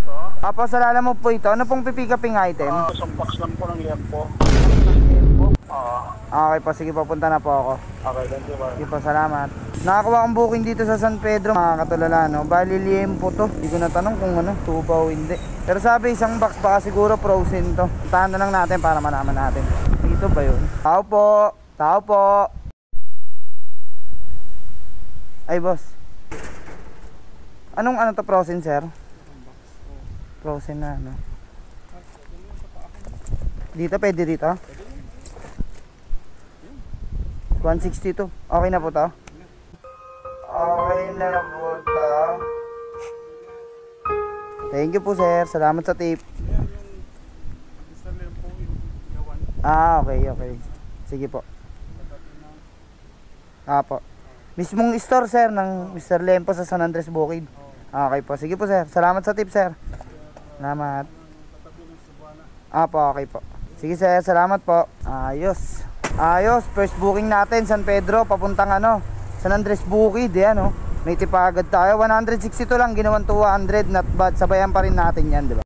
to? Papasalala mo po ito. Ano pong pipikaping item? Isang box lang po ng liempo. Okay po, sige po, punta na po ako. Okay, thank you, Sige po, salamat. Nakakuha akong booking dito sa San Pedro, mga katulala, no? Bali liempo to. Hindi ko natanong kung ano, tuba o hindi. Pero sabi, isang box, baka siguro frozen to. Puntahan na lang natin para malaman natin. Dito ba yun? Tao po! Tao po! Ay, boss. Anong ano to, frozen, sir? Frozen na, ano? Dito, pwede dito? 162. Okay na po to? Okay na po to. Thank you po, sir. Salamat sa tip. Okay. Sige po. Po. Mismong store, sir, ng Mr. Lempo sa San Andres Bukid. Okay po. Sige po, sir. Salamat sa tip, sir. Salamat. Okay po. Sige, sir. Salamat po. Ayos. First booking natin, San Pedro, papuntang San Andres Bukid. Yan, May tipa agad tayo. 162 lang, ginawan 200. Not bad. Sabayan pa rin natin yan, di ba?